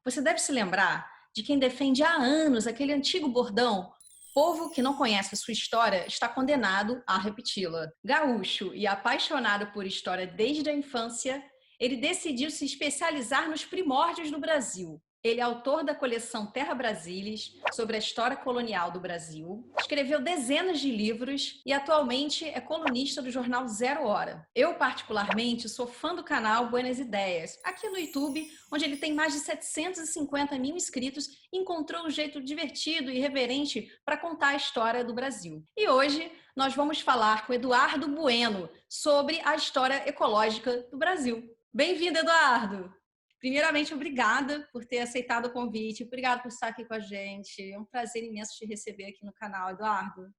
Você deve se lembrar de quem defende há anos aquele antigo bordão: povo que não conhece a sua história está condenado a repeti-la. Gaúcho e apaixonado por história desde a infância, ele decidiu se especializar nos primórdios do Brasil. Ele é autor da coleção Terra Brasilis, sobre a história colonial do Brasil, escreveu dezenas de livros e atualmente é colunista do jornal Zero Hora. Eu, particularmente, sou fã do canal Buenas Ideias, aqui no YouTube, onde ele tem mais de 750 mil inscritos e encontrou um jeito divertido e irreverente para contar a história do Brasil. E hoje nós vamos falar com Eduardo Bueno sobre a história ecológica do Brasil. Bem-vindo, Eduardo! Primeiramente, obrigada por ter aceitado o convite, obrigada por estar aqui com a gente. É um prazer imenso te receber aqui no canal, Eduardo.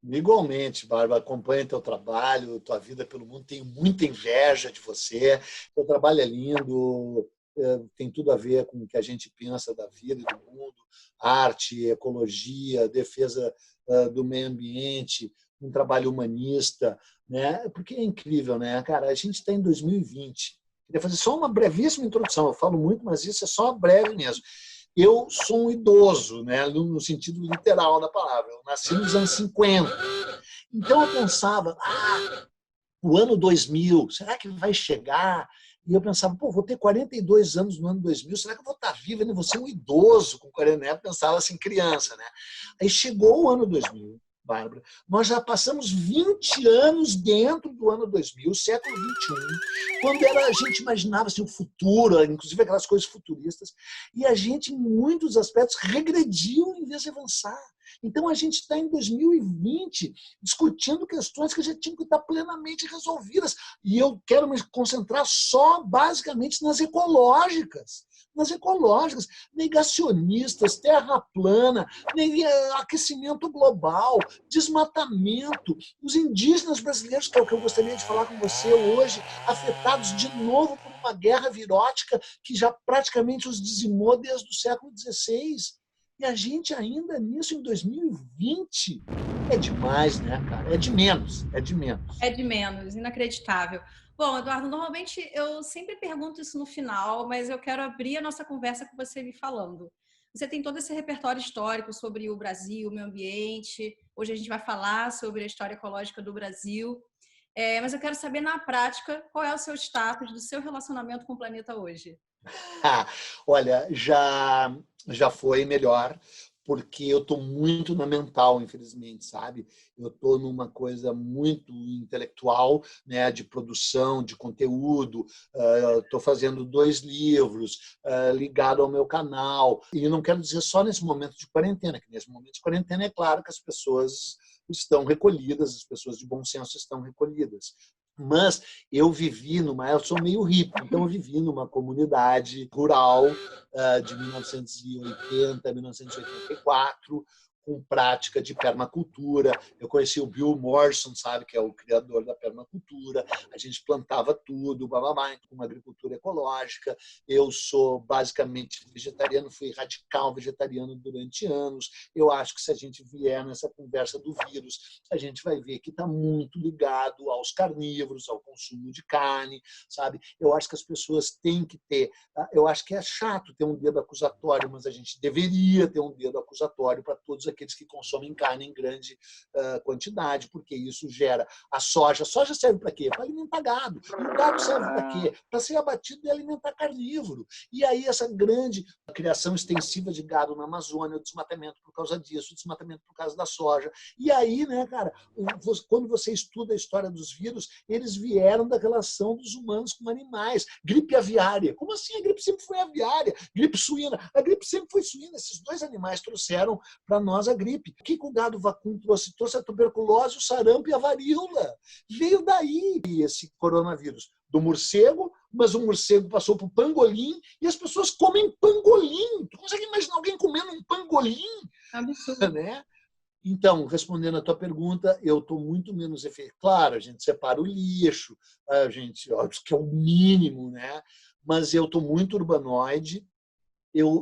Igualmente, Bárbara, acompanho teu trabalho, tua vida pelo mundo, tenho muita inveja de você. Teu trabalho é lindo, tem tudo a ver com o que a gente pensa da vida e do mundo, arte, ecologia, defesa do meio ambiente, um trabalho humanista, né? Porque é incrível, né, cara? A gente está em 2020. Queria fazer só uma brevíssima introdução. Eu falo muito, mas isso é só breve mesmo. Eu sou um idoso, né, no sentido literal da palavra. Eu nasci nos anos 50. Então eu pensava, o ano 2000, será que vai chegar? E eu pensava, pô, vou ter 42 anos no ano 2000, será que eu vou estar vivo? Eu vou ser um idoso com 40 anos. Eu pensava assim, criança, né? Aí chegou o ano 2000, Bárbara. Nós já passamos 20 anos dentro do ano 2000, século 21, quando a gente imaginava assim, o futuro, inclusive aquelas coisas futuristas, e a gente, em muitos aspectos, regrediu em vez de avançar. Então, a gente está em 2020 discutindo questões que já tinham que estar plenamente resolvidas. E eu quero me concentrar só, basicamente, nas ecológicas. Nas ecológicas, negacionistas, terra plana, aquecimento global, desmatamento, os indígenas brasileiros, que é o que eu gostaria de falar com você hoje, afetados de novo por uma guerra virótica que já praticamente os dizimou desde o século XVI. E a gente ainda nisso em 2020 é demais, né, cara? É de menos, é de menos. É de menos, inacreditável. Bom, Eduardo, normalmente eu sempre pergunto isso no final, mas eu quero abrir a nossa conversa com você me falando. Você tem todo esse repertório histórico sobre o Brasil, o meio ambiente. Hoje a gente vai falar sobre a história ecológica do Brasil. Mas eu quero saber, na prática, qual é o seu status do seu relacionamento com o planeta hoje. Olha, já foi melhor, porque eu estou muito na mental, infelizmente, sabe? Eu estou numa coisa muito intelectual, né, de produção, de conteúdo. Estou fazendo 2 livros ligado ao meu canal. E não quero dizer só nesse momento de quarentena, que nesse momento de quarentena é claro que as pessoas estão recolhidas, as pessoas de bom senso estão recolhidas. Mas eu sou meio hippie, então eu vivi numa comunidade rural de 1980 a 1984, com prática de permacultura. Eu conheci o Bill Morrison, sabe, que é o criador da permacultura. A gente plantava tudo, bababá, com uma agricultura ecológica. Eu sou basicamente vegetariano, fui radical vegetariano durante anos. Eu acho que se a gente vier nessa conversa do vírus, a gente vai ver que está muito ligado aos carnívoros, ao consumo de carne, sabe? Eu acho que as pessoas têm que ter. Eu acho que é chato ter um dedo acusatório, mas a gente deveria ter um dedo acusatório para todos aqueles que consomem carne em grande quantidade, porque isso gera a soja. A soja serve para quê? Para alimentar gado. E o gado serve para quê? Para ser abatido e alimentar carnívoro. E aí essa grande criação extensiva de gado na Amazônia, o desmatamento por causa disso, o desmatamento por causa da soja. E aí, né, cara, quando você estuda a história dos vírus, eles vieram da relação dos humanos com animais. Gripe aviária. Como assim? A gripe sempre foi aviária. Gripe suína. A gripe sempre foi suína. Esses 2 animais trouxeram para nós a gripe. O que o gado vacum trouxe? Trouxe a tuberculose, o sarampo e a varíola. Veio daí esse coronavírus. Do morcego, mas o morcego passou para o pangolim e as pessoas comem pangolim. Tu consegue imaginar alguém comendo um pangolim? Absurdo. Né? Então, respondendo a tua pergunta, eu estou muito menos efetivo. Claro, a gente separa o lixo, a gente, óbvio que é o mínimo, né? Mas eu estou muito urbanoide.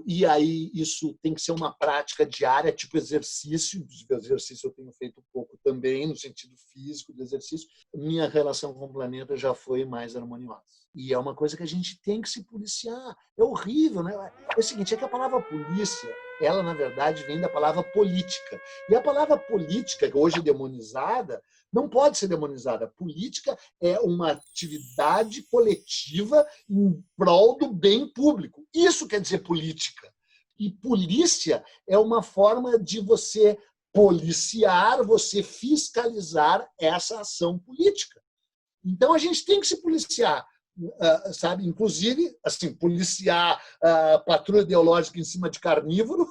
E aí isso tem que ser uma prática diária, tipo exercício. Exercício eu tenho feito um pouco também, no sentido físico do exercício. Minha relação com o planeta já foi mais harmoniosa. E é uma coisa que a gente tem que se policiar. É horrível, né? É o seguinte, é que a palavra polícia, ela, na verdade, vem da palavra política. E a palavra política, que hoje é demonizada, não pode ser demonizada. Política é uma atividade coletiva em prol do bem público. Isso quer dizer política. E polícia é uma forma de você policiar, você fiscalizar essa ação política. Então, a gente tem que se policiar, sabe? Inclusive, assim, policiar a patrulha ideológica em cima de carnívoro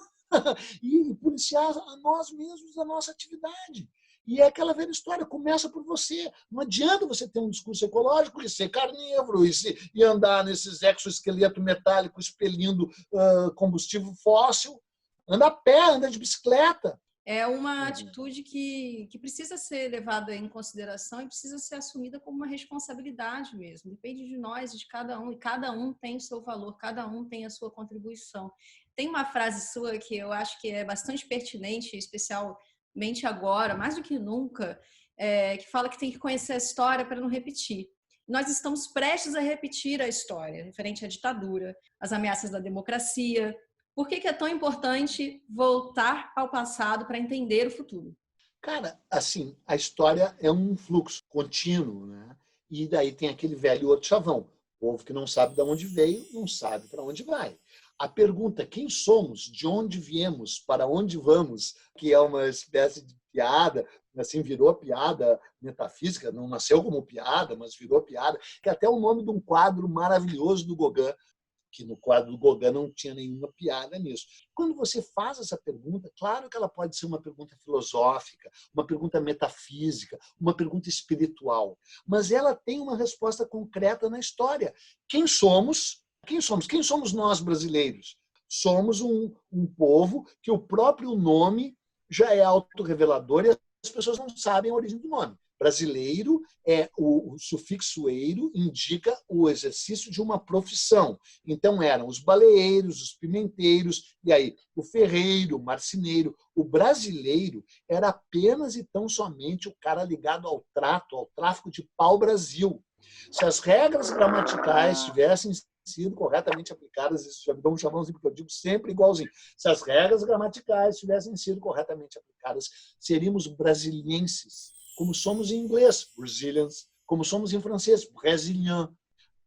e policiar a nós mesmos, a nossa atividade. E é aquela velha história, começa por você. Não adianta você ter um discurso ecológico e ser carnívoro e andar nesses exoesqueleto metálico expelindo combustível fóssil. Anda a pé, anda de bicicleta. É uma atitude que precisa ser levada em consideração e precisa ser assumida como uma responsabilidade mesmo. Depende de nós e de cada um, e cada um tem o seu valor, cada um tem a sua contribuição. Tem uma frase sua que eu acho que é bastante pertinente, especialmente agora, mais do que nunca, que fala que tem que conhecer a história para não repetir. Nós estamos prestes a repetir a história referente à ditadura, às ameaças da democracia. Por que é tão importante voltar ao passado para entender o futuro? Cara, assim, a história é um fluxo contínuo, né? E daí tem aquele velho outro chavão. O povo que não sabe de onde veio, não sabe para onde vai. A pergunta, quem somos, de onde viemos, para onde vamos, que é uma espécie de piada, assim, virou piada metafísica, não nasceu como piada, mas virou piada, que é até o nome de um quadro maravilhoso do Gauguin, que no quadro do Gauguin não tinha nenhuma piada nisso. Quando você faz essa pergunta, claro que ela pode ser uma pergunta filosófica, uma pergunta metafísica, uma pergunta espiritual, mas ela tem uma resposta concreta na história. Quem somos? Quem somos? Quem somos nós brasileiros? Somos um povo que o próprio nome já é autorrevelador e as pessoas não sabem a origem do nome. Brasileiro o sufixo eiro indica o exercício de uma profissão. Então eram os baleeiros, os pimenteiros, e aí o ferreiro, o marceneiro. O brasileiro era apenas e tão somente o cara ligado ao trato, ao tráfico de pau-brasil. Se as regras gramaticais tivessem sido corretamente aplicadas, isso já me dá um chamãozinho, porque eu digo sempre igualzinho. Se as regras gramaticais tivessem sido corretamente aplicadas, seríamos brasilienses, como somos em inglês, Brazilians, como somos em francês, Brésilien.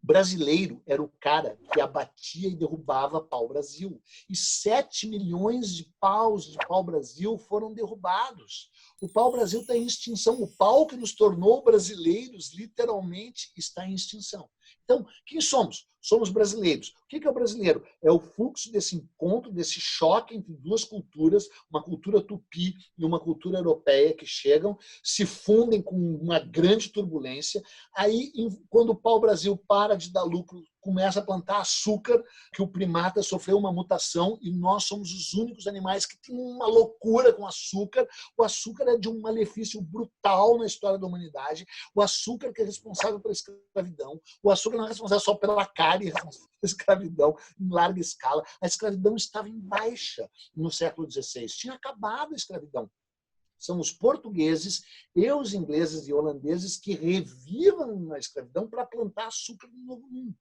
Brasileiro era o cara que abatia e derrubava pau-brasil. E 7 milhões de paus de pau-brasil foram derrubados. O pau-brasil está em extinção. O pau que nos tornou brasileiros, literalmente, está em extinção. Então, quem somos? Somos brasileiros. O que é o brasileiro? É o fluxo desse encontro, desse choque entre duas culturas, uma cultura tupi e uma cultura europeia que chegam, se fundem com uma grande turbulência. Aí, quando o pau-brasil para de dar lucro, começa a plantar açúcar, que o primata sofreu uma mutação e nós somos os únicos animais que têm uma loucura com açúcar. O açúcar é de um malefício brutal na história da humanidade. O açúcar que é responsável pela escravidão. O açúcar não é responsável só pela carne, é responsável pela escravidão em larga escala. A escravidão estava em baixa no século XVI. Tinha acabado a escravidão. São os portugueses e os ingleses e holandeses que revivam a escravidão para plantar açúcar no Novo Mundo.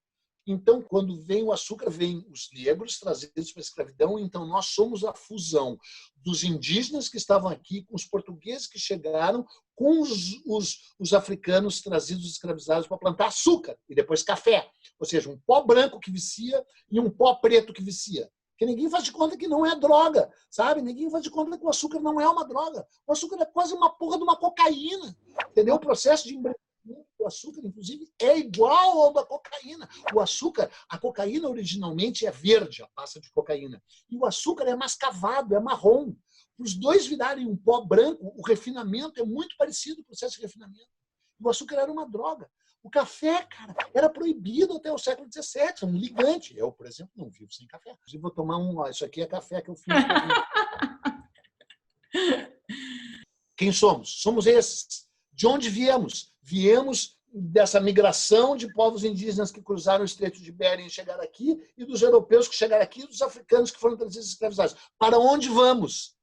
Então, quando vem o açúcar, vem os negros trazidos para a escravidão. Então, nós somos a fusão dos indígenas que estavam aqui, com os portugueses que chegaram, com os africanos trazidos escravizados para plantar açúcar e depois café. Ou seja, um pó branco que vicia e um pó preto que vicia. Porque ninguém faz de conta que não é droga, sabe? Ninguém faz de conta que o açúcar não é uma droga. O açúcar é quase uma porra de uma cocaína. Entendeu? O processo de o açúcar, inclusive, é igual ao da cocaína. O açúcar, a cocaína originalmente é verde, a pasta de cocaína. E o açúcar é mascavado, é marrom. Os dois virarem um pó branco, o refinamento é muito parecido com o processo de refinamento. O açúcar era uma droga. O café, cara, era proibido até o século XVII, é um ligante. Eu, por exemplo, não vivo sem café. Eu vou tomar isso aqui é café que eu fiz. Quem somos? Somos esses. De onde viemos? Viemos dessa migração de povos indígenas que cruzaram o Estreito de Bering e chegaram aqui, e dos europeus que chegaram aqui, e dos africanos que foram trazidos escravizados. Para onde vamos?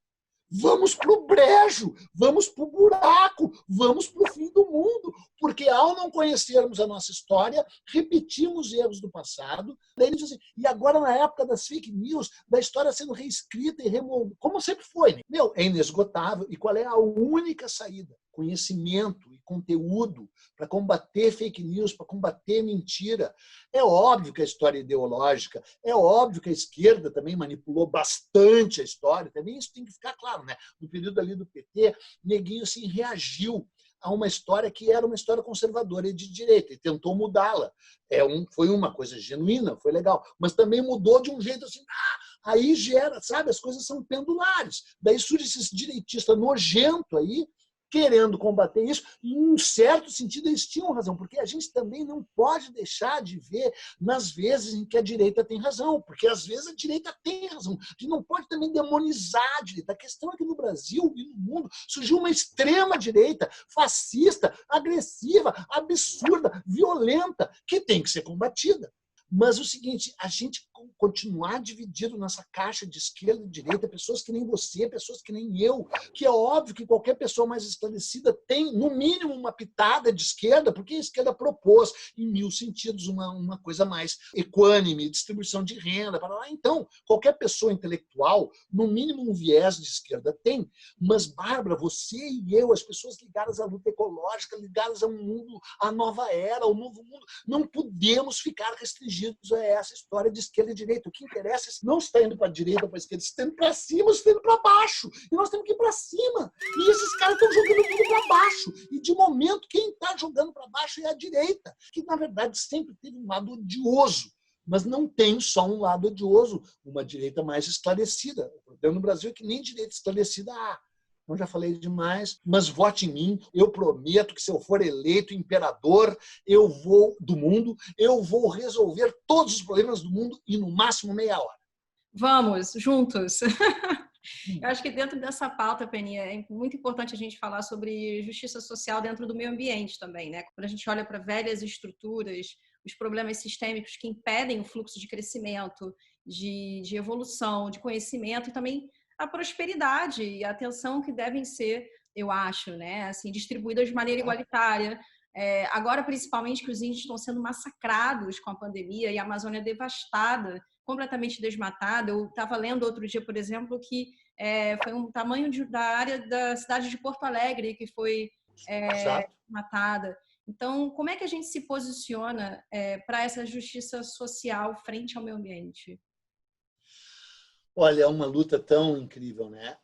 Vamos para o brejo, vamos para o buraco, vamos para o fim do mundo, porque ao não conhecermos a nossa história, repetimos erros do passado. Daí ele diz assim, e agora na época das fake news, da história sendo reescrita e remoldada, como sempre foi, né? Meu, é inesgotável. E qual é a única saída? Conhecimento e conteúdo para combater fake news, para combater mentira. É óbvio que a história é ideológica, é óbvio que a esquerda também manipulou bastante a história, também isso tem que ficar claro, né? No período ali do PT, Neguinho assim, reagiu a uma história que era uma história conservadora e de direita, e tentou mudá-la. Foi uma coisa genuína, foi legal, mas também mudou de um jeito assim, aí gera, sabe, as coisas são pendulares. Daí surge esse direitista nojento aí, querendo combater isso, e em um certo sentido eles tinham razão, porque a gente também não pode deixar de ver nas vezes em que a direita tem razão, porque às vezes a direita tem razão. A gente não pode também demonizar a direita. A questão é que no Brasil e no mundo surgiu uma extrema direita fascista, agressiva, absurda, violenta, que tem que ser combatida. Mas o seguinte, a gente continuar dividido nessa caixa de esquerda e direita, pessoas que nem você, pessoas que nem eu, que é óbvio que qualquer pessoa mais esclarecida tem, no mínimo, uma pitada de esquerda, porque a esquerda propôs, em 1000 sentidos, uma coisa mais equânime, distribuição de renda, para lá. Então, qualquer pessoa intelectual, no mínimo um viés de esquerda tem. Mas, Bárbara, você e eu, as pessoas ligadas à luta ecológica, ligadas a um mundo, à nova era, ao novo mundo, não podemos ficar restringidos a essa história de esquerda e direita. O que interessa é se não está indo para a direita ou para a esquerda, se está indo para cima ou se está indo para baixo. E nós temos que ir para cima. E esses caras estão jogando tudo para baixo. E, de momento, quem está jogando para baixo é a direita, que, na verdade, sempre teve um lado odioso. Mas não tem só um lado odioso, uma direita mais esclarecida. O problema no Brasil é que nem direita esclarecida há. Então, já falei demais, mas vote em mim. Eu prometo que, se eu for eleito imperador do mundo, eu vou resolver todos os problemas do mundo em, no máximo, meia hora. Vamos, juntos. Eu acho que dentro dessa pauta, Peninha, é muito importante a gente falar sobre justiça social dentro do meio ambiente também, né? Quando a gente olha para velhas estruturas, os problemas sistêmicos que impedem o fluxo de crescimento, de evolução, de conhecimento e também a prosperidade e a atenção que devem ser, eu acho, né? Assim, distribuídas de maneira igualitária. Agora, principalmente, que os índios estão sendo massacrados com a pandemia e a Amazônia devastada, completamente desmatada. Eu estava lendo outro dia, por exemplo, que foi um tamanho da área da cidade de Porto Alegre que foi matada. Então, como é que a gente se posiciona para essa justiça social frente ao meio ambiente? Olha, é uma luta tão incrível, né?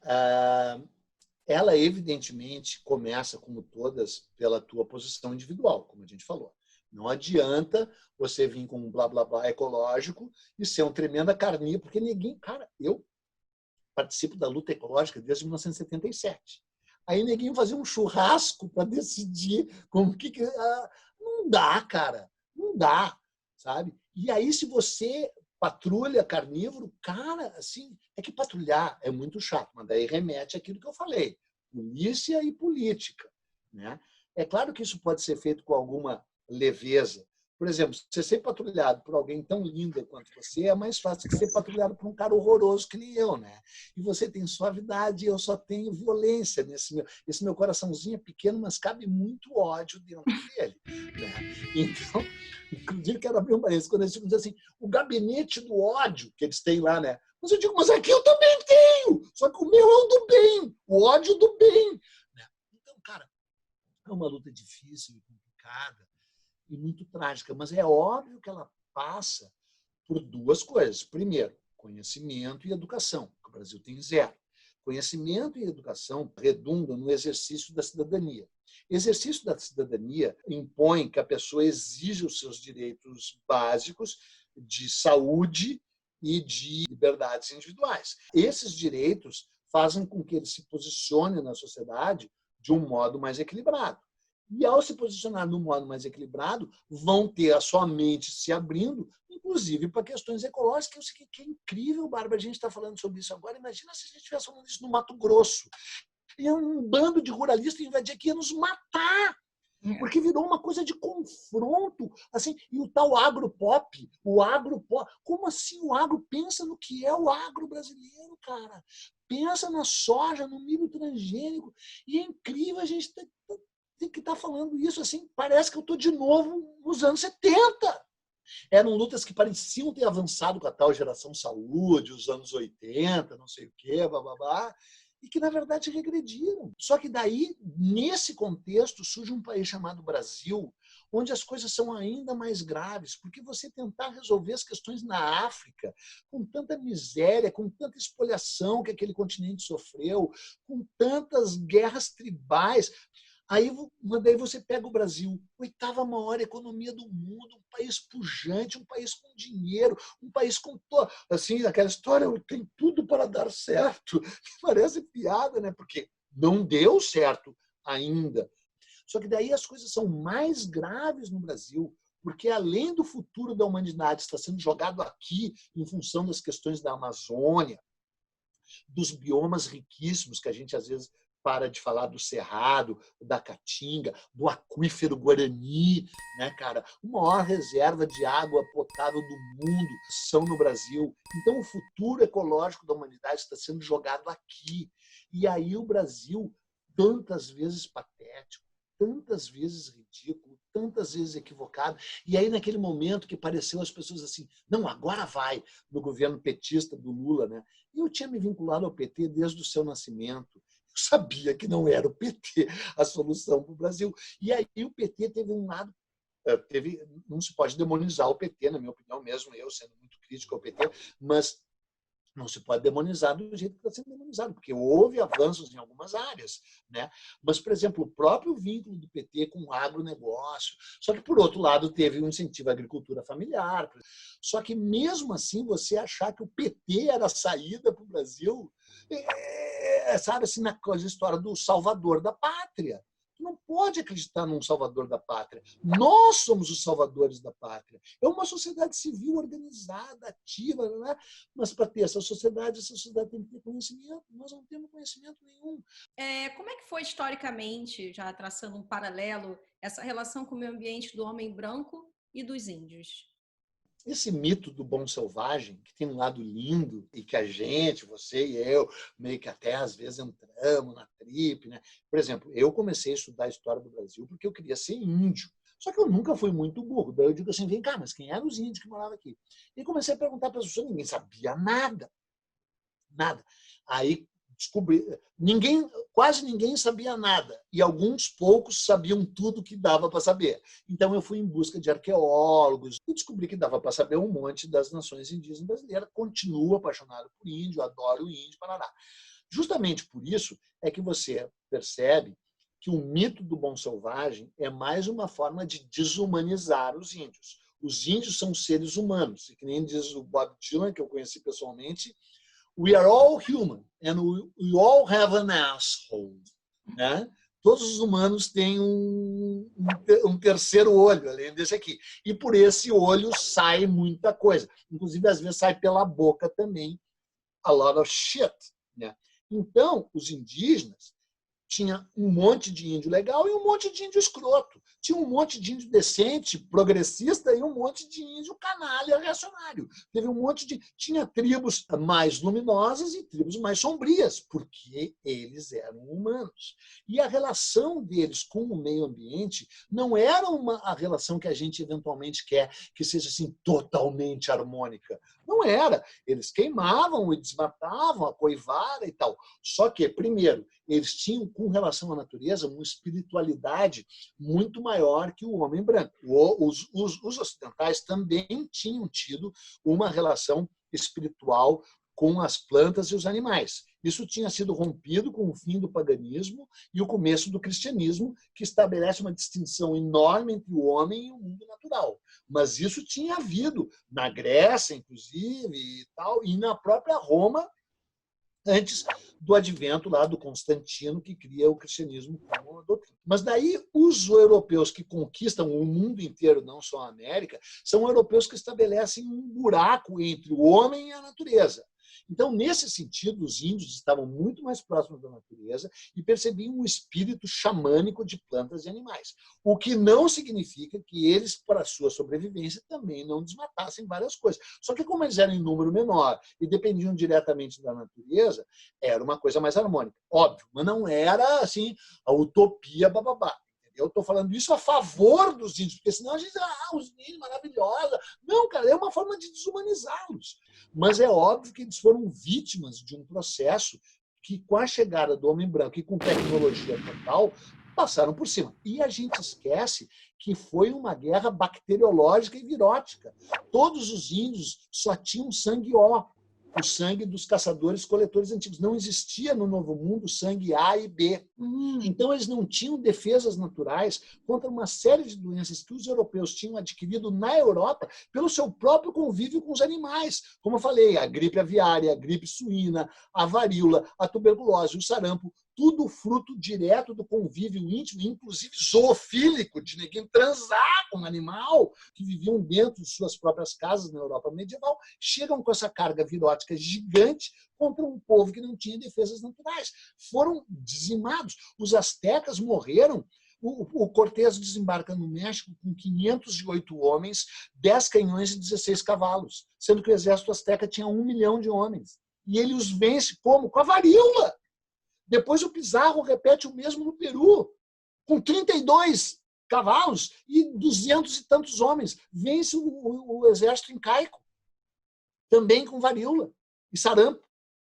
Ela, evidentemente, começa, como todas, pela tua posição individual, como a gente falou. Não adianta você vir com um blá, blá, blá ecológico e ser um tremenda carnívoro, porque ninguém... Cara, eu participo da luta ecológica desde 1977. Aí ninguém fazia um churrasco para decidir como que... Não dá, cara. Não dá, sabe? E aí, se você patrulha carnívoro, cara, assim, é que patrulhar é muito chato, mas daí remete àquilo que eu falei, polícia e política, né? É claro que isso pode ser feito com alguma leveza. Por exemplo, você ser patrulhado por alguém tão linda quanto você é mais fácil que ser patrulhado por um cara horroroso que nem eu, né? E você tem suavidade e eu só tenho violência esse meu coraçãozinho é pequeno, mas cabe muito ódio dentro dele, né? Então, inclusive, quero abrir um parênteses quando eles dizem assim, o gabinete do ódio que eles têm lá, né? Mas eu digo, mas aqui eu também tenho, só que o meu é o do bem, o ódio do bem. Né? Então, cara, é uma luta difícil e complicada e muito trágica, mas é óbvio que ela passa por duas coisas. Primeiro, conhecimento e educação, que o Brasil tem zero. Conhecimento e educação redundam no exercício da cidadania. Exercício da cidadania impõe que a pessoa exija os seus direitos básicos de saúde e de liberdades individuais. Esses direitos fazem com que ele se posicione na sociedade de um modo mais equilibrado. E, ao se posicionar de um modo mais equilibrado, vão ter a sua mente se abrindo, inclusive para questões ecológicas, que eu sei que é incrível, Bárbara, a gente está falando sobre isso agora. Imagina se a gente estivesse falando isso no Mato Grosso. E um bando de ruralistas invadir aqui ia nos matar. Porque virou uma coisa de confronto, assim, e o tal agropop, como assim o agro? Pensa no que é o agro brasileiro, cara. Pensa na soja, no milho transgênico, e é incrível a gente tem que estar falando isso, assim, parece que eu estou de novo nos anos 70. Eram lutas que pareciam ter avançado com a tal geração saúde, os anos 80, não sei o quê, bababá, e que, na verdade, regrediram. Só que daí, nesse contexto, surge um país chamado Brasil, onde as coisas são ainda mais graves, porque você tentar resolver as questões na África, com tanta miséria, com tanta espoliação que aquele continente sofreu, com tantas guerras tribais, daí você pega o Brasil, oitava maior economia do mundo, um país pujante, um país com dinheiro, um país com assim, aquela história, tem tudo para dar certo. Parece piada, né? Porque não deu certo ainda. Só que daí as coisas são mais graves no Brasil, porque além do futuro da humanidade estar sendo jogado aqui em função das questões da Amazônia, dos biomas riquíssimos que a gente às vezes para de falar do Cerrado, da Caatinga, do aquífero Guarani, né, cara? A maior reserva de água potável do mundo são no Brasil. Então, o futuro ecológico da humanidade está sendo jogado aqui. E aí o Brasil, tantas vezes patético, tantas vezes ridículo, tantas vezes equivocado. E aí, naquele momento que pareceu as pessoas assim, não, agora vai, no governo petista do Lula, né? E eu tinha me vinculado ao PT desde o seu nascimento. Eu sabia que não era o PT a solução para o Brasil. E aí o PT teve um lado, não se pode demonizar o PT, na minha opinião, mesmo eu sendo muito crítico ao PT, mas não se pode demonizar do jeito que está sendo demonizado, porque houve avanços em algumas áreas, né? Mas, por exemplo, o próprio vínculo do PT com o agronegócio. Só que, por outro lado, teve um incentivo à agricultura familiar. Só que, mesmo assim, você achar que o PT era a saída para o Brasil, sabe, assim, na história do salvador da pátria. Tu não pode acreditar num salvador da pátria. Nós somos os salvadores da pátria. É uma sociedade civil organizada, ativa, né? Mas para ter essa sociedade tem que ter conhecimento. Nós não temos conhecimento nenhum. Como é que foi historicamente, já traçando um paralelo, essa relação com o meio ambiente do homem branco e dos índios? Esse mito do bom selvagem, que tem um lado lindo e que a gente, você e eu, meio que até às vezes entramos na tripe, né? Por exemplo, eu comecei a estudar a história do Brasil porque eu queria ser índio. Só que eu nunca fui muito burro. Daí eu digo assim, vem cá, mas quem eram os índios que moravam aqui? E comecei a perguntar para as pessoas, ninguém sabia nada. Nada. Aí descobri, quase ninguém sabia nada, e alguns poucos sabiam tudo que dava para saber. Então eu fui em busca de arqueólogos e descobri que dava para saber um monte das nações indígenas brasileiras. Continuo apaixonado por índio, adoro o índio, parará. Justamente por isso é que você percebe que o mito do bom selvagem é mais uma forma de desumanizar os índios. Os índios são seres humanos, e que nem diz o Bob Dylan, que eu conheci pessoalmente, we are all human and we all have an asshole, né? Todos os humanos têm um terceiro olho, além desse aqui. E por esse olho sai muita coisa. Inclusive, às vezes, sai pela boca também a lot of shit, né? Então, os indígenas tinha um monte de índio legal e um monte de índio escroto. Tinha um monte de índio decente, progressista, e um monte de índio canalha, reacionário. Teve um monte de... Tinha tribos mais luminosas e tribos mais sombrias, porque eles eram humanos. E a relação deles com o meio ambiente não era a relação que a gente eventualmente quer que seja assim totalmente harmônica. Não era. Eles queimavam e desmatavam a coivara e tal. Só que, primeiro, eles tinham, com relação à natureza, uma espiritualidade muito maior que o homem branco. Os ocidentais também tinham tido uma relação espiritual com as plantas e os animais. Isso tinha sido rompido com o fim do paganismo e o começo do cristianismo, que estabelece uma distinção enorme entre o homem e o mundo natural. Mas isso tinha havido na Grécia, inclusive, e tal, e na própria Roma, antes do advento lá do Constantino, que cria o cristianismo como uma doutrina. Mas daí os europeus que conquistam o mundo inteiro, não só a América, são europeus que estabelecem um buraco entre o homem e a natureza. Então, nesse sentido, os índios estavam muito mais próximos da natureza e percebiam um espírito xamânico de plantas e animais. O que não significa que eles, para a sua sobrevivência, também não desmatassem várias coisas. Só que como eles eram em número menor e dependiam diretamente da natureza, era uma coisa mais harmônica. Óbvio, mas não era assim a utopia bababá. Eu estou falando isso a favor dos índios, porque senão a gente diz, os índios, maravilhosa. Não, cara, é uma forma de desumanizá-los. Mas é óbvio que eles foram vítimas de um processo que, com a chegada do homem branco e com tecnologia total, passaram por cima. E a gente esquece que foi uma guerra bacteriológica e virótica. Todos os índios só tinham sangue O, o sangue dos caçadores-coletores antigos. Não existia no Novo Mundo sangue A e B. Então, eles não tinham defesas naturais contra uma série de doenças que os europeus tinham adquirido na Europa pelo seu próprio convívio com os animais. Como eu falei, a gripe aviária, a gripe suína, a varíola, a tuberculose, o sarampo, tudo fruto direto do convívio íntimo, inclusive zoofílico, de ninguém transar com um animal, que viviam dentro de suas próprias casas na Europa medieval, chegam com essa carga virótica gigante contra um povo que não tinha defesas naturais. Foram dizimados. Os astecas morreram. O Cortés desembarca no México com 508 homens, 10 canhões e 16 cavalos, sendo que o exército asteca tinha 1 milhão de homens. E ele os vence como? Com a varíola. Depois o Pizarro repete o mesmo no Peru, com 32 cavalos e 200 e tantos homens. Vence o exército incaico, também com varíola e sarampo.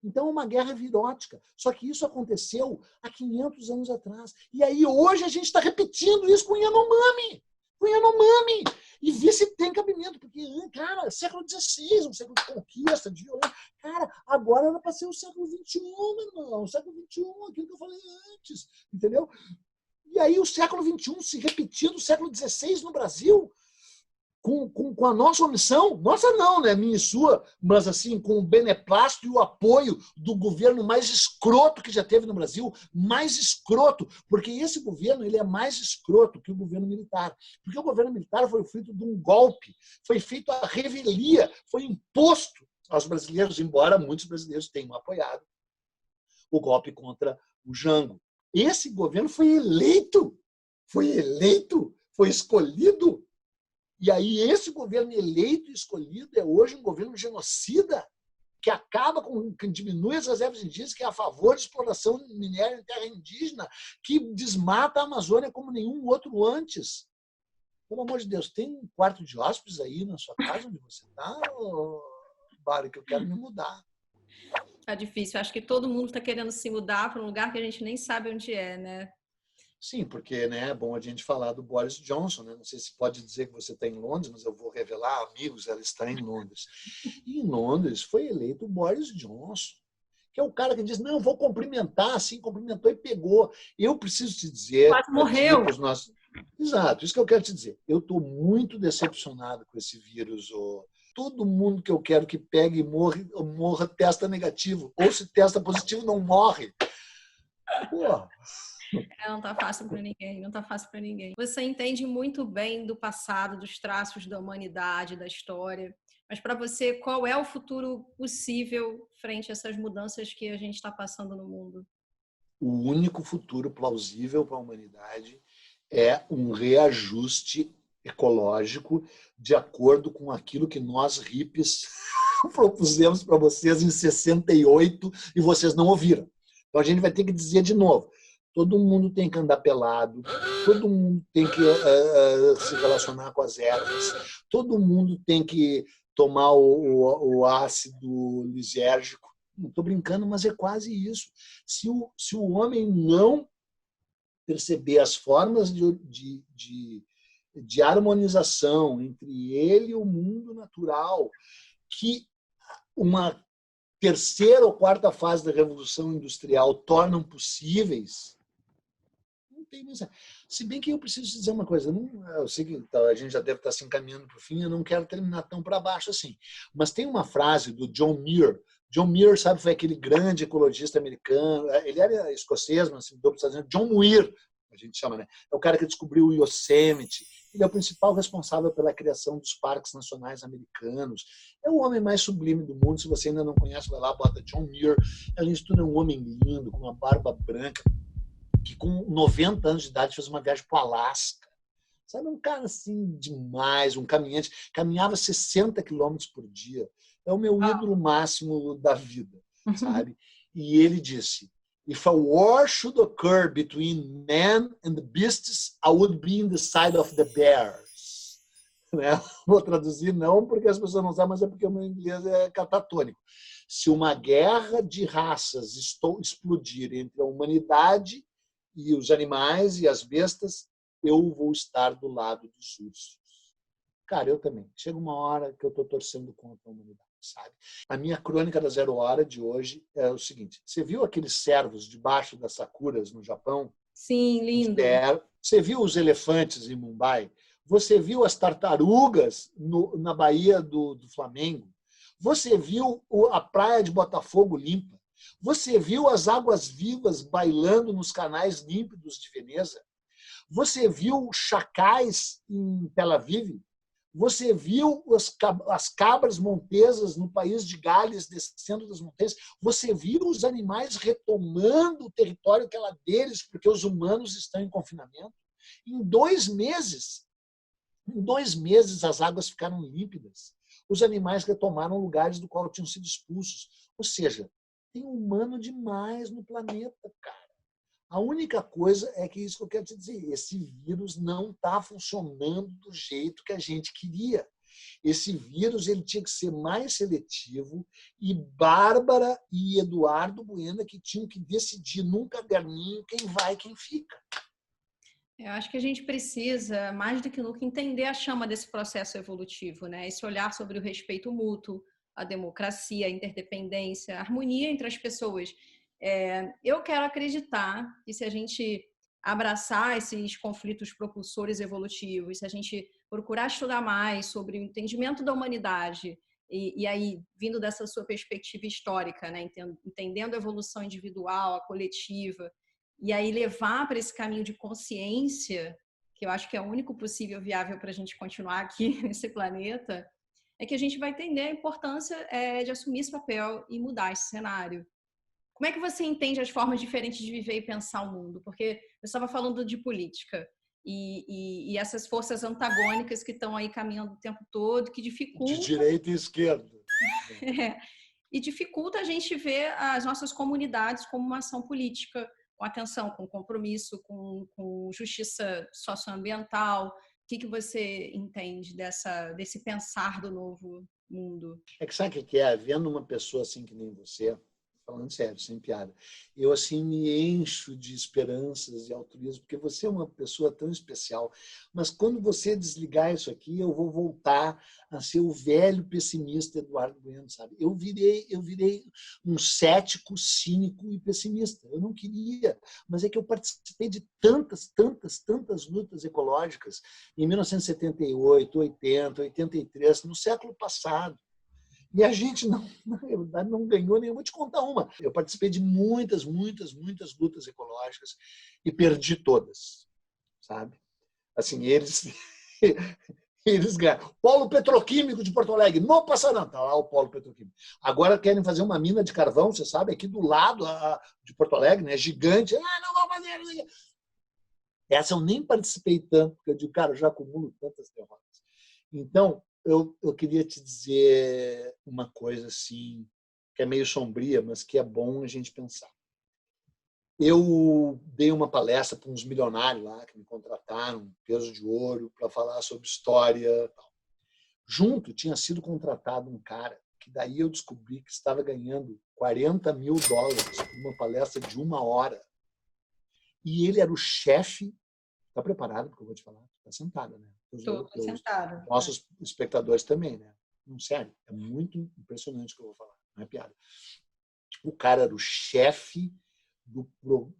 Então, é uma guerra virótica. Só que isso aconteceu há 500 anos atrás. E aí, hoje, a gente está repetindo isso com Yanomami. Com Yanomami. E vê se tem cabimento. Porque, cara, século XVI, um século de conquista, de violência. Cara, agora era para ser o século XXI, meu irmão. O século XXI, aquilo que eu falei antes. Entendeu? E aí, o século XXI se repetindo, o século XVI no Brasil, com a nossa omissão, nossa não, né, minha e sua, mas assim, com o beneplácito e o apoio do governo mais escroto que já teve no Brasil, mais escroto, porque esse governo ele é mais escroto que o governo militar, porque o governo militar foi fruto de um golpe, foi feito a revelia, foi imposto aos brasileiros, embora muitos brasileiros tenham apoiado o golpe contra o Jango. Esse governo foi eleito, foi escolhido. E aí esse governo eleito e escolhido é hoje um governo genocida que acaba com, que diminui as reservas indígenas, que é a favor de exploração de minério em terra indígena, que desmata a Amazônia como nenhum outro antes. Pelo amor de Deus, tem um quarto de hóspedes aí na sua casa onde você está, Bárbara, que eu quero me mudar. Tá difícil. Acho que todo mundo está querendo se mudar para um lugar que a gente nem sabe onde é, né? Sim, porque né, é bom a gente falar do Boris Johnson. Né? Não sei se pode dizer que você está em Londres, mas eu vou revelar, amigos, ela está em Londres. E em Londres foi eleito o Boris Johnson, que é o cara que diz, não, eu vou cumprimentar, assim, cumprimentou e pegou. Eu preciso te dizer... Quase morreu. Exato, isso que eu quero te dizer. Eu estou muito decepcionado com esse vírus. Todo mundo que eu quero que pegue e morra testa negativo. Ou se testa positivo, não morre. Porra. Não tá fácil para ninguém, não tá fácil para ninguém. Você entende muito bem do passado, dos traços da humanidade, da história. Mas para você, qual é o futuro possível frente a essas mudanças que a gente está passando no mundo? O único futuro plausível para a humanidade é um reajuste ecológico de acordo com aquilo que nós, hippies, propusemos para vocês em 68 e vocês não ouviram. Então a gente vai ter que dizer de novo. Todo mundo tem que andar pelado, todo mundo tem que se relacionar com as ervas, todo mundo tem que tomar o ácido lisérgico. Não estou brincando, mas é quase isso. Se o homem não perceber as formas de harmonização entre ele e o mundo natural, que uma terceira ou quarta fase da Revolução Industrial tornam possíveis, não tem mais. Se bem que eu preciso dizer uma coisa, eu sei que a gente já deve estar se encaminhando para o fim, eu não quero terminar tão para baixo assim. Mas tem uma frase do John Muir. John Muir, sabe, foi aquele grande ecologista americano, ele era escocês, mas se mudou para os Estados Unidos. John Muir, a gente chama, né? É o cara que descobriu o Yosemite, Ele é o principal responsável pela criação dos parques nacionais americanos. É o homem mais sublime do mundo. Se você ainda não conhece, vai lá, bota John Muir. Além de tudo, é um homem lindo, com uma barba branca, que com 90 anos de idade fez uma viagem para o Alasca. Sabe, um cara assim demais, um caminhante, caminhava 60 quilômetros por dia. É o meu ídolo máximo da vida, sabe? E ele disse: "If a war should occur between man and the beasts, I would be in the side of the bears." Né? Vou traduzir não porque as pessoas não sabem, mas é porque o meu inglês é catatônico. Se uma guerra de raças explodir entre a humanidade e os animais e as bestas, eu vou estar do lado dos ursos. Cara, eu também. Chega uma hora que eu estou torcendo contra a humanidade, sabe? A minha crônica da 0 hora de hoje é o seguinte: você viu aqueles cervos debaixo das sakuras no Japão? Sim, lindo. Você viu os elefantes em Mumbai? Você viu as tartarugas na Baía do Flamengo? Você viu a praia de Botafogo limpa? Você viu as águas vivas bailando nos canais límpidos de Veneza? Você viu chacais em Tel Aviv? Você viu as cabras montesas no país de Gales descendo das montanhas? Você viu os animais retomando o território que era deles porque os humanos estão em confinamento? Em 2 meses as águas ficaram límpidas. Os animais retomaram lugares do qual tinham sido expulsos. Ou seja, tem humano demais no planeta, cara. A única coisa é que isso que eu quero te dizer, esse vírus não está funcionando do jeito que a gente queria. Esse vírus ele tinha que ser mais seletivo e Bárbara e Eduardo Bueno que tinham que decidir num caderninho quem vai e quem fica. Eu acho que a gente precisa, mais do que nunca, entender a chama desse processo evolutivo, né? Esse olhar sobre o respeito mútuo, a democracia, a interdependência, a harmonia entre as pessoas. Eu quero acreditar que se a gente abraçar esses conflitos propulsores evolutivos, se a gente procurar estudar mais sobre o entendimento da humanidade, e aí, vindo dessa sua perspectiva histórica, né? Entendendo a evolução individual, a coletiva, e aí levar para esse caminho de consciência, que eu acho que é o único possível viável para a gente continuar aqui nesse planeta, é que a gente vai entender a importância de assumir esse papel e mudar esse cenário. Como é que você entende as formas diferentes de viver e pensar o mundo? Porque eu estava falando de política e essas forças antagônicas que estão aí caminhando o tempo todo, que dificultam... De direita e esquerda. E dificulta a gente ver as nossas comunidades como uma ação política, com atenção, com compromisso, com justiça socioambiental. O que você entende desse pensar do novo mundo? É que sabe o que é? Vendo uma pessoa assim que nem você, falando sério, sem piada, eu assim me encho de esperanças e altruísmo, porque você é uma pessoa tão especial. Mas quando você desligar isso aqui, eu vou voltar a ser o velho pessimista Eduardo Bueno, sabe? Eu virei um cético, cínico e pessimista. Eu não queria, mas é que eu participei de tantas lutas ecológicas em 1978, 80, 83, no século passado. E a gente, na realidade, não ganhou nenhuma. Vou te contar uma. Eu participei de muitas lutas ecológicas e perdi todas, sabe? Assim, eles ganharam. Polo Petroquímico de Porto Alegre, não passaram. Está lá o Polo Petroquímico. Agora querem fazer uma mina de carvão, você sabe, aqui do lado de Porto Alegre, né? Gigante. Não vou fazer. Essa eu nem participei tanto, porque eu digo, cara, eu já acumulo tantas derrotas. Então, eu queria te dizer uma coisa assim, que é meio sombria, mas que é bom a gente pensar. Eu dei uma palestra para uns milionários lá, que me contrataram, peso de ouro, para falar sobre história. Tal. Junto tinha sido contratado um cara, que daí eu descobri que estava ganhando $40 mil por uma palestra de 1 hora. E ele era o chefe. Está preparado porque eu vou te falar? Está sentada, né? Estou sentada. Nossos espectadores também, né? Não, sério, é muito impressionante o que eu vou falar, não é piada. O cara era o chefe do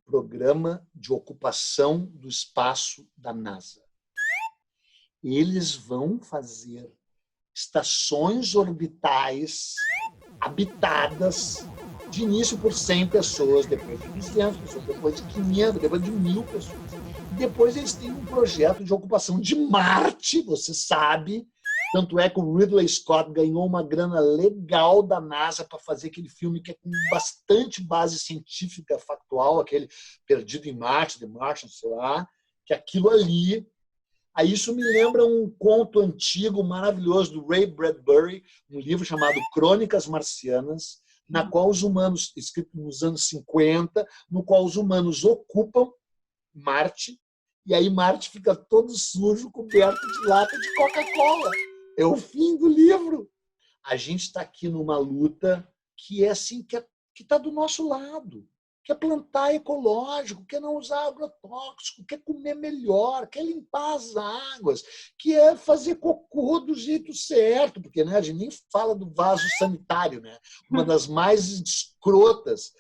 programa de ocupação do espaço da NASA. Eles vão fazer estações orbitais habitadas de início por 100 pessoas, depois de 200 pessoas, depois de 500, depois de 1.000 pessoas. Depois eles têm um projeto de ocupação de Marte, você sabe. Tanto é que o Ridley Scott ganhou uma grana legal da NASA para fazer aquele filme que é com bastante base científica factual, aquele Perdido em Marte, The Martian, sei lá, que aquilo ali. Aí isso me lembra um conto antigo maravilhoso do Ray Bradbury, um livro chamado Crônicas Marcianas, na qual os humanos, escrito nos anos 50, no qual os humanos ocupam Marte, e aí Marte fica todo sujo, coberto de lata de Coca-Cola. É o fim do livro. A gente está aqui numa luta que é assim, que está do nosso lado. Quer plantar ecológico, quer não usar agrotóxico, quer comer melhor, quer limpar as águas, quer fazer cocô do jeito certo, porque, né, a gente nem fala do vaso sanitário, né? Uma das mais escrotas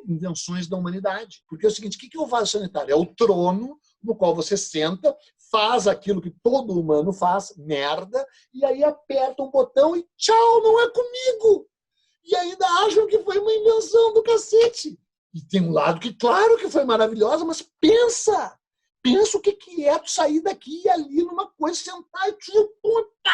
invenções da humanidade. Porque é o seguinte, o que é o vaso sanitário? É o trono no qual você senta, faz aquilo que todo humano faz, merda, e aí aperta um botão e tchau, não é comigo! E ainda acham que foi uma invenção do cacete. E tem um lado que, claro que foi maravilhosa, mas pensa! Pensa o que é tu sair daqui e ali numa coisa, sentar e pá!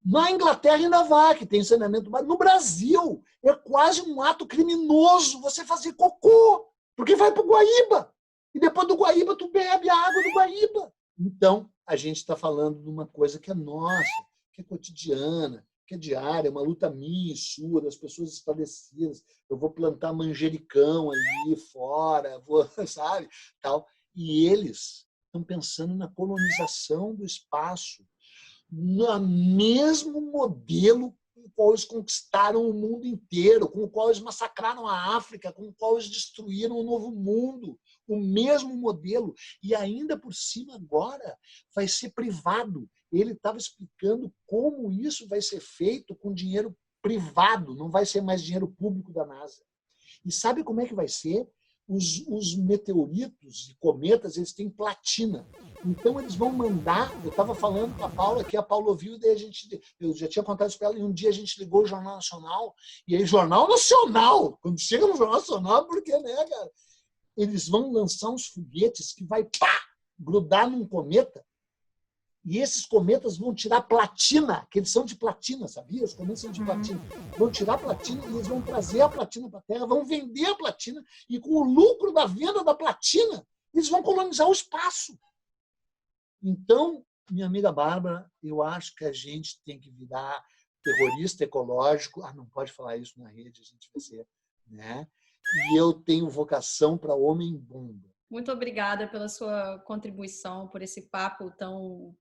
Na Inglaterra ainda vai, que tem saneamento básico. No Brasil, é quase um ato criminoso você fazer cocô, porque vai para o Guaíba. E depois do Guaíba, tu bebe a água do Guaíba. Então, a gente está falando de uma coisa que é nossa, que é cotidiana, que é diária, uma luta minha e sua, das pessoas esclarecidas. Eu vou plantar manjericão ali fora, vou, sabe? Tal. E eles estão pensando na colonização do espaço, no mesmo modelo com o qual eles conquistaram o mundo inteiro, com o qual eles massacraram a África, com o qual eles destruíram o Novo Mundo. O mesmo modelo. E ainda por cima agora vai ser privado. Ele estava explicando como isso vai ser feito com dinheiro privado, não vai ser mais dinheiro público da NASA. E sabe como é que vai ser? Os meteoritos e cometas, eles têm platina. Então, eles vão mandar... Eu estava falando com a Paula, que a Paula ouviu, daí eu já tinha contado isso para ela, e um dia a gente ligou o Jornal Nacional, e aí, Jornal Nacional! Quando chega no Jornal Nacional, por quê, né, cara? Eles vão lançar uns foguetes que vai grudar num cometa, e esses cometas vão tirar platina, que eles são de platina, sabia? Os cometas são de platina. Vão tirar platina e eles vão trazer a platina para a Terra, vão vender a platina, e com o lucro da venda da platina, eles vão colonizar o espaço. Então, minha amiga Bárbara, eu acho que a gente tem que virar terrorista ecológico. Não pode falar isso na rede, a gente vai ser, né? E eu tenho vocação para homem-bomba. Muito obrigada pela sua contribuição, por esse papo tão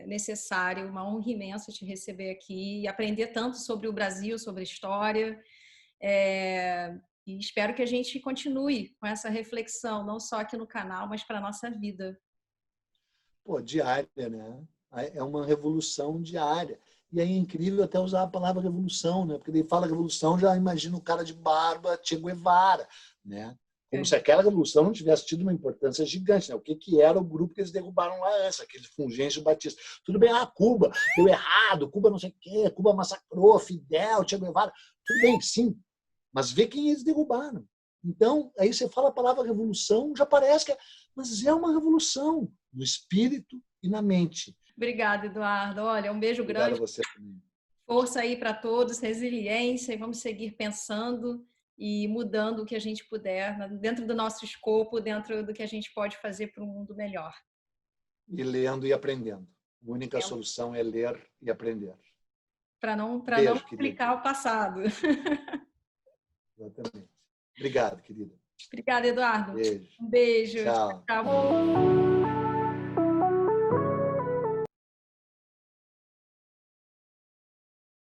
necessário. Uma honra imensa te receber aqui e aprender tanto sobre o Brasil, sobre a história. E espero que a gente continue com essa reflexão, não só aqui no canal, mas para a nossa vida. Diária, né? É uma revolução diária. E é incrível até usar a palavra revolução, né? Porque ele fala revolução, já imagina o cara de barba, Che Guevara, né? Como se aquela revolução não tivesse tido uma importância gigante, né? O que era o grupo que eles derrubaram lá antes, aquele Fulgêncio Batista. Tudo bem, Cuba deu errado, Cuba não sei o quê, Cuba massacrou, Fidel, Che Guevara. Tudo bem, sim. Mas vê quem eles derrubaram. Então, aí você fala a palavra revolução, já parece que mas é uma revolução no espírito e na mente. Obrigada, Eduardo. Olha, um beijo grande. Obrigado a você também. Força aí para todos, resiliência, e vamos seguir pensando e mudando o que a gente puder, dentro do nosso escopo, dentro do que a gente pode fazer para um mundo melhor. E lendo e aprendendo. A única solução é ler e aprender. Para não complicar o passado. Exatamente. Obrigado, querida. Obrigada, Eduardo. Beijo. Um beijo. Tchau. Tchau.